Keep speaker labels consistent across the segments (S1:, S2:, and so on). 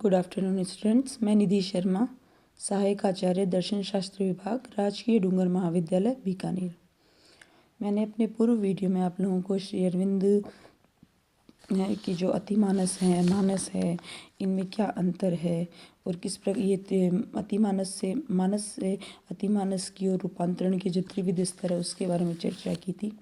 S1: Good afternoon students. मैं निधि शर्मा, सहायक आचार्य दर्शन शास्त्र विभाग, राजकीय डूंगर महाविद्यालय बीकानेर। मैंने अपने पूर्व वीडियो में आप लोगों को श्री अरविंद की जो अतिमानस है, मानस है, इनमें क्या अंतर है और किस प्रकार ये अतिमानस से अतिमानस की ओर रूपांतरण के जो त्रिविध स्तर है उसके बारे में चर्चा की थी।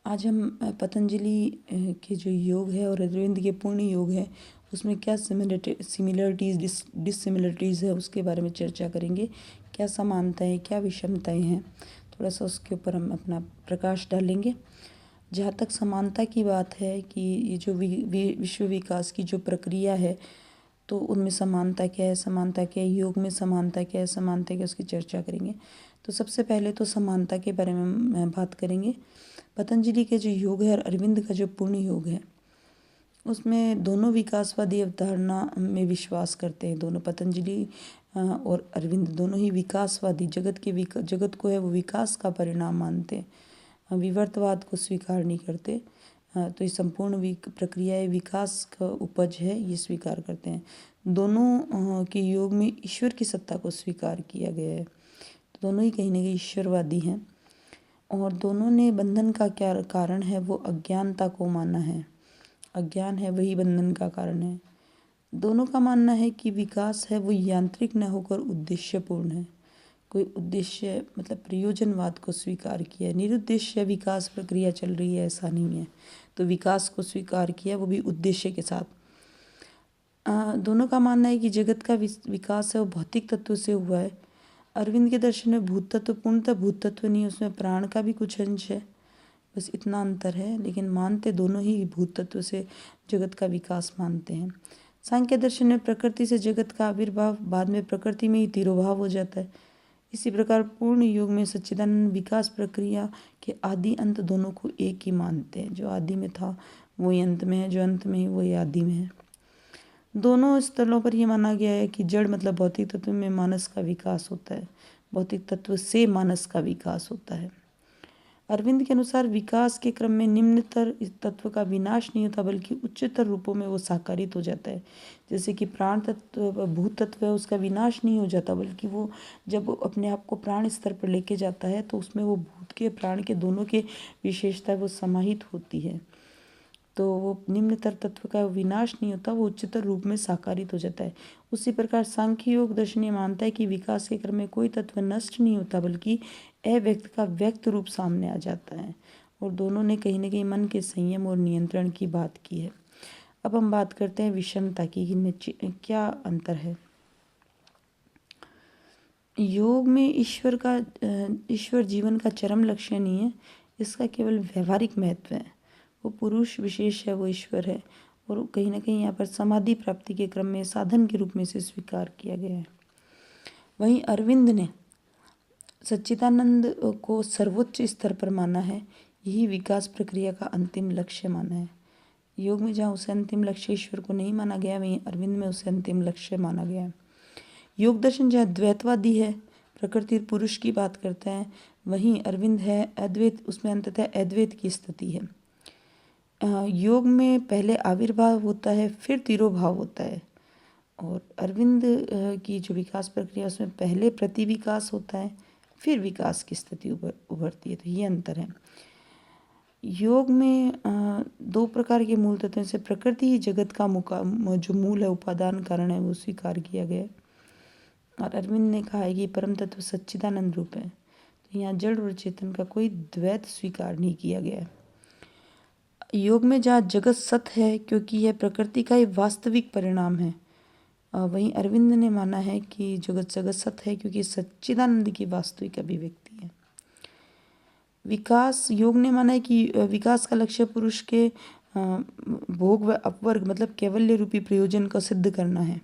S1: आज हम पतंजलि के जो योग है और अरविंद के पूर्ण योग है उसमें क्या सिमिलरिटीज़ डिससिमिलरिटीज़ है उसके बारे में चर्चा करेंगे। क्या समानताएं, क्या विषमताएं हैं, थोड़ा सा उसके ऊपर हम अपना प्रकाश डालेंगे। जहाँ तक समानता की बात है कि ये जो विश्व विकास की जो प्रक्रिया है तो उनमें समानता क्या है, समानता क्या है, योग में समानता क्या है, समानता क्या है, उसकी चर्चा करेंगे। तो सबसे पहले तो समानता के बारे में बात करेंगे। पतंजलि के जो योग है और अरविंद का जो पूर्ण योग है उसमें दोनों विकासवादी अवधारणा में विश्वास करते हैं। दोनों पतंजलि और अरविंद दोनों ही विकासवादी जगत को है वो विकास का परिणाम मानते हैं, विवर्तवाद को स्वीकार नहीं करते। तो ये संपूर्ण प्रक्रिया विकास का उपज है, ये स्वीकार करते हैं। दोनों के योग में ईश्वर की सत्ता को स्वीकार किया गया है, तो दोनों ही कहीं ना कहीं ईश्वरवादी हैं। और दोनों ने बंधन का क्या कारण है वो अज्ञानता को माना है। अज्ञान है वही बंधन का कारण है। दोनों का मानना है कि विकास है वो यांत्रिक न होकर उद्देश्यपूर्ण है। कोई उद्देश्य मतलब प्रयोजनवाद को स्वीकार किया है। निरुद्देश्य विकास प्रक्रिया चल रही है ऐसा नहीं है, तो विकास को स्वीकार किया वो भी उद्देश्य के साथ। दोनों का मानना है कि जगत का विकास है वो भौतिक तत्व से हुआ है। अरविंद के दर्शन में भूत तत्व पूर्णतः भूत तत्व नहीं, उसमें प्राण का भी कुछ अंश है, बस इतना अंतर है। लेकिन मानते दोनों ही भूत तत्व से जगत का विकास मानते हैं। सांख्य दर्शन में प्रकृति से जगत का आविर्भाव, बाद में प्रकृति में ही तिरोभाव हो जाता है। इसी प्रकार पूर्ण योग में सच्चिदानंद विकास प्रक्रिया के आदि अंत दोनों को एक ही मानते हैं। जो आदि में था वही अंत में है, जो अंत में है वही आदि में है। दोनों स्थलों पर यह माना गया है कि जड़ मतलब भौतिक तत्व में मानस का विकास होता है, भौतिक तत्व से मानस का विकास होता है। अरविंद के अनुसार विकास के क्रम में निम्नतर इस तत्व का विनाश नहीं होता बल्कि उच्चतर रूपों में वो साकारित हो जाता है। जैसे कि प्राण तत्व भूत तत्व है उसका विनाश नहीं हो जाता बल्कि वो जब अपने आप को प्राण स्तर पर लेके जाता है तो उसमें वो भूत के प्राण के दोनों के विशेषता वो समाहित होती है। तो वो निम्नतर तत्व का विनाश नहीं होता, वो उच्चतर रूप में साकारित हो जाता है। उसी प्रकार सांख्य योग दर्शन ये मानता है कि विकास के क्रम में कोई तत्व नष्ट नहीं होता बल्कि अव्यक्त का व्यक्त रूप सामने आ जाता है। और दोनों ने कहीं ना कहीं मन के संयम और नियंत्रण की बात की है। अब हम बात करते हैं विषमता की, इनमें क्या अंतर है। योग में ईश्वर जीवन का चरम लक्ष्य नहीं है, इसका केवल व्यवहारिक महत्व है। वो पुरुष विशेष है, वो ईश्वर है और कहीं ना कहीं यहाँ पर समाधि प्राप्ति के क्रम में साधन के रूप में इसे स्वीकार किया गया है। वहीं अरविंद ने सच्चिदानंद को सर्वोच्च स्तर पर माना है, यही विकास प्रक्रिया का अंतिम लक्ष्य माना है। योग में जहाँ उसे अंतिम लक्ष्य ईश्वर को नहीं माना गया, वहीं अरविंद में उसे अंतिम लक्ष्य माना गया है। योग दर्शन जहाँ द्वैतवादी है, प्रकृति पुरुष की बात करते हैं, वहीं अरविंद है अद्वैत, उसमें अंततः अद्वैत की स्थिति है। योग में पहले आविर्भाव होता है फिर तिरोभाव होता है और अरविंद की जो विकास प्रक्रिया उसमें पहले प्रतिविकास होता है फिर विकास की स्थिति उभरती है। तो ये अंतर है। योग में दो प्रकार के मूल तत्वों से प्रकृति ही जगत का जो मूल है, उपादान कारण है, वो स्वीकार किया गया है। और अरविंद ने कहा है कि परम तत्व सच्चिदानंद रूप है। तो यहाँ जड़ और चेतन का कोई द्वैत स्वीकार नहीं किया गया है। योग में जहाँ जगत सत है क्योंकि यह प्रकृति का ही वास्तविक परिणाम है, वहीं अरविंद ने माना है कि जगत सत है क्योंकि सच्चिदानंद की वास्तविक अभिव्यक्ति है। विकास योग ने माना है कि विकास का लक्ष्य पुरुष के भोग व अपवर्ग मतलब कैवल्य रूपी प्रयोजन को सिद्ध करना है,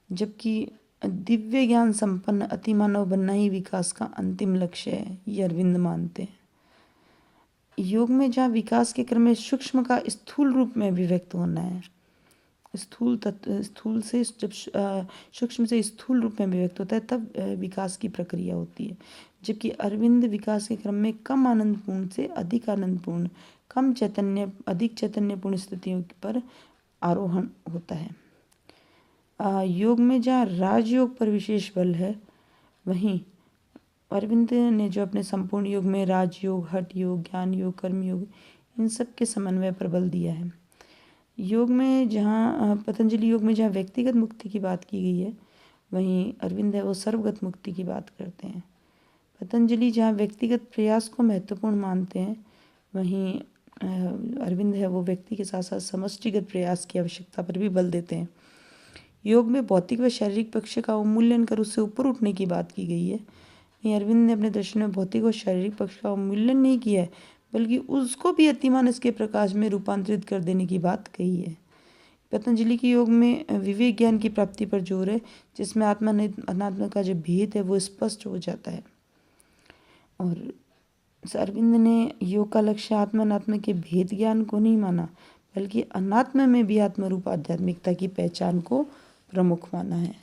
S1: जबकि दिव्य ज्ञान संपन्न अतिमानव बनना ही विकास का अंतिम लक्ष्य है, ये अरविंद मानते हैं। योग में जहाँ विकास के क्रम में सूक्ष्म का स्थूल रूप में अभिव्यक्त होना है, स्थूल से जब सूक्ष्म से स्थूल रूप में अभिव्यक्त होता है तब विकास की प्रक्रिया होती है। जबकि अरविंद विकास के क्रम में कम आनंदपूर्ण से अधिक आनंदपूर्ण, अधिक चैतन्यपूर्ण स्थितियों पर आरोहण होता है। योग में जहाँ राजयोग पर विशेष बल है, वहीं अरविंद ने जो अपने संपूर्ण योग में राजयोग, हठ योग, ज्ञान योग, कर्म योग, इन सब के समन्वय पर बल दिया है। योग में जहाँ पतंजलि योग में जहाँ व्यक्तिगत मुक्ति की बात की गई है, वहीं अरविंद है वो सर्वगत मुक्ति की बात करते हैं। पतंजलि जहाँ व्यक्तिगत प्रयास को महत्वपूर्ण मानते हैं, वहीं अरविंद है वो व्यक्ति के साथ साथ समष्टिगत प्रयास की आवश्यकता पर भी बल देते हैं। योग में भौतिक व शारीरिक पक्ष का अवमूल्यन कर उससे ऊपर उठने की बात की गई है। वहीं अरविंद ने अपने दर्शन में भौतिक और शारीरिक पक्ष का अवमूल्यन नहीं किया है, बल्कि उसको भी अतिमानस के प्रकाश में रूपांतरित कर देने की बात कही है। पतंजलि के योग में विवेक ज्ञान की प्राप्ति पर जोर है, जिसमें आत्मा अनात्मा का जो भेद है वो स्पष्ट हो जाता है। और अरविंद ने योग का लक्ष्य आत्मा अनात्मा के भेद ज्ञान को नहीं माना, बल्कि अनात्मा में भी आत्मरूप आध्यात्मिकता की पहचान को प्रमुख माना है।